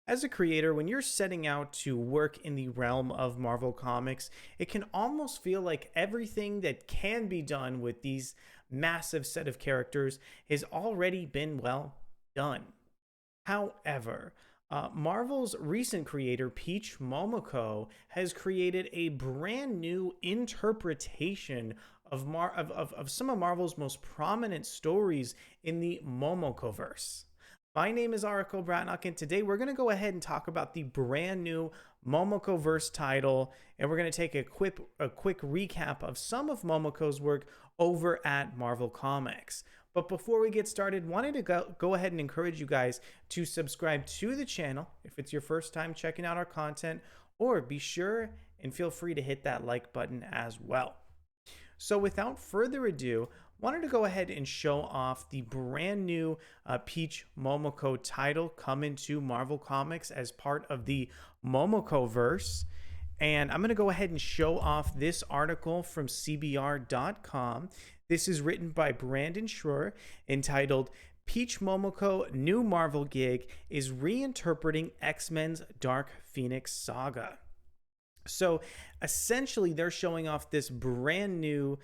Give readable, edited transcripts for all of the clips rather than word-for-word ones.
As a creator, when you're setting out to work in the realm of Marvel Comics, it can almost feel like everything that can be done with these massive set of characters has already been, well, done. However, Marvel's recent creator, Peach Momoko, has created a brand new interpretation of some of Marvel's most prominent stories in the Momokoverse. My name is Arako Bratnock, and today we're going to go ahead and talk about the brand new Momokoverse title, and we're going to take a quick recap of some of Momoko's work over at Marvel Comics. But before we get started, wanted to go ahead and encourage you guys to subscribe to the channel if it's your first time checking out our content, or be sure and feel free to hit that like button as well. So without further ado, wanted to go ahead and show off the brand new Peach Momoko title coming to Marvel Comics as part of the Momokoverse. And I'm going to go ahead and show off this article from CBR.com. This is written by Brandon Schroer, entitled Peach Momoko New Marvel Gig is Reinterpreting X-Men's Dark Phoenix Saga. So essentially, they're showing off this brand new,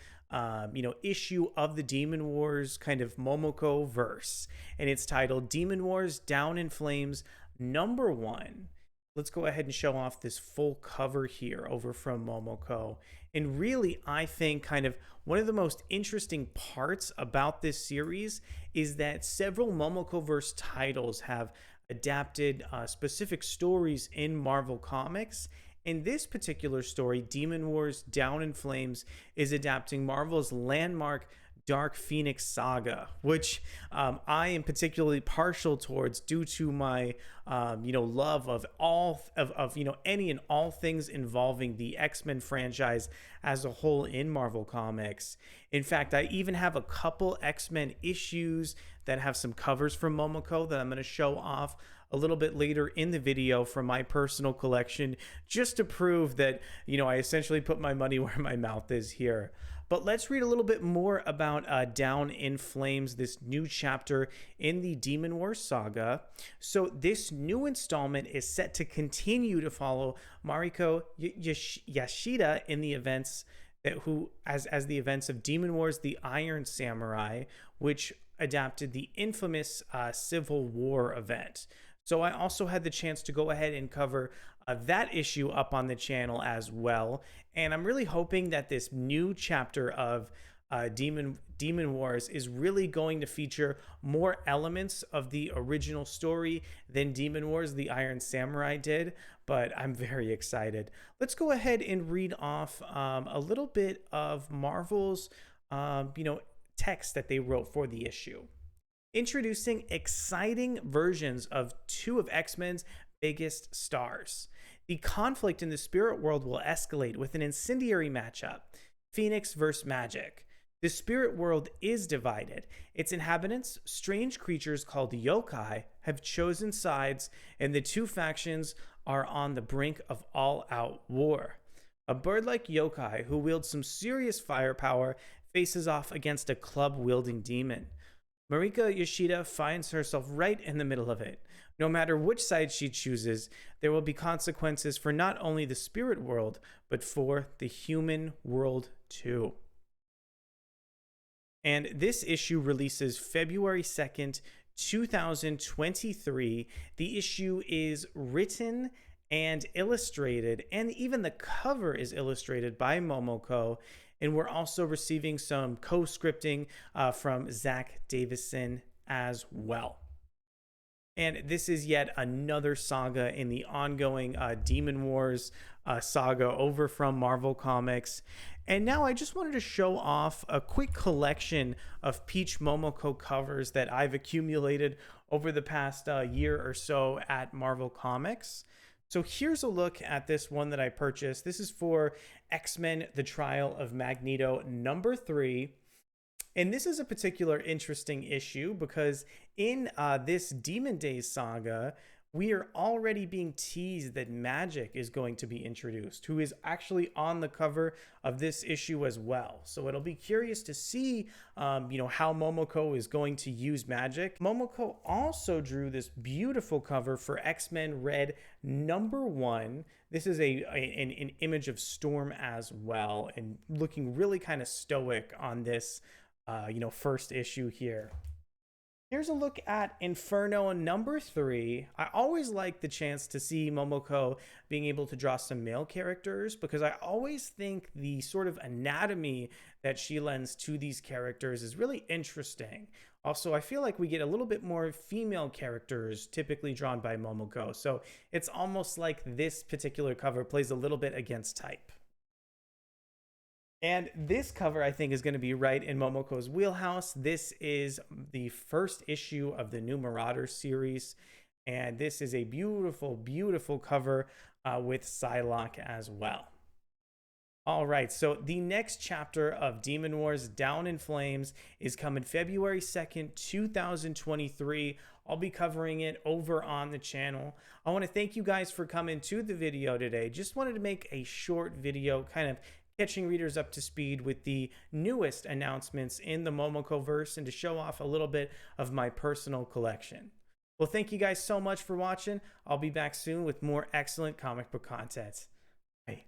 issue of the Demon Wars kind of Momoko verse, and it's titled "Demon Wars Down in Flames #1." Let's go ahead and show off this full cover here over from Momoko. And really, I think kind of one of the most interesting parts about this series is that several Momokoverse titles have adapted specific stories in Marvel Comics. In this particular story, Demon Wars Down in Flames is adapting Marvel's landmark Dark Phoenix saga, which I am particularly partial towards due to my love of any and all things involving the X-Men franchise as a whole in Marvel Comics. In fact, I even have a couple X-Men issues that have some covers from Momoko that I'm going to show off a little bit later in the video from my personal collection, just to prove that, I essentially put my money where my mouth is here. But let's read a little bit more about Down in Flames, this new chapter in the Demon Wars saga. So this new installment is set to continue to follow Mariko Yashida in the events as the events of Demon Wars: The Iron Samurai, which adapted the infamous Civil War event. So I also had the chance to go ahead and cover that issue up on the channel as well. And I'm really hoping that this new chapter of Demon Wars is really going to feature more elements of the original story than Demon Wars: The Iron Samurai did. But I'm very excited. Let's go ahead and read off a little bit of Marvel's text that they wrote for the issue. Introducing exciting versions of two of X-Men's biggest stars. The conflict in the spirit world will escalate with an incendiary matchup, Phoenix versus Magik. The spirit world is divided. Its inhabitants, strange creatures called yokai, have chosen sides, and the two factions are on the brink of all-out war. A bird-like yokai who wields some serious firepower faces off against a club-wielding demon. Mariko Yoshida finds herself right in the middle of it. No matter which side she chooses, there will be consequences for not only the spirit world, but for the human world too. And this issue releases February 2nd, 2023. The issue is written and illustrated, and even the cover is illustrated by Momoko. And we're also receiving some co-scripting from Zack Davisson as well. And this is yet another saga in the ongoing Demon Wars saga over from Marvel Comics. And now I just wanted to show off a quick collection of Peach Momoko covers that I've accumulated over the past year or so at Marvel Comics. So here's a look at this one that I purchased. This is for X-Men: The Trial of Magneto #3. And this is a particular interesting issue because in this Demon Days saga, we are already being teased that Magik is going to be introduced, who is actually on the cover of this issue as well. So it'll be curious to see, how Momoko is going to use Magik. Momoko also drew this beautiful cover for X-Men Red #1. This is an image of Storm as well, and looking really kind of stoic on this, first issue here. Here's a look at Inferno #3. I always like the chance to see Momoko being able to draw some male characters because I always think the sort of anatomy that she lends to these characters is really interesting. Also, I feel like we get a little bit more female characters typically drawn by Momoko, so it's almost like this particular cover plays a little bit against type. And this cover, I think, is going to be right in Momoko's wheelhouse. This is the first issue of the new Marauder series. And this is a beautiful, beautiful cover with Psylocke as well. All right, so the next chapter of Demon Wars Down in Flames is coming February 2nd, 2023. I'll be covering it over on the channel. I want to thank you guys for coming to the video today. Just wanted to make a short video kind of catching readers up to speed with the newest announcements in the Momokoverse and to show off a little bit of my personal collection. Well, thank you guys so much for watching. I'll be back soon with more excellent comic book content. Bye.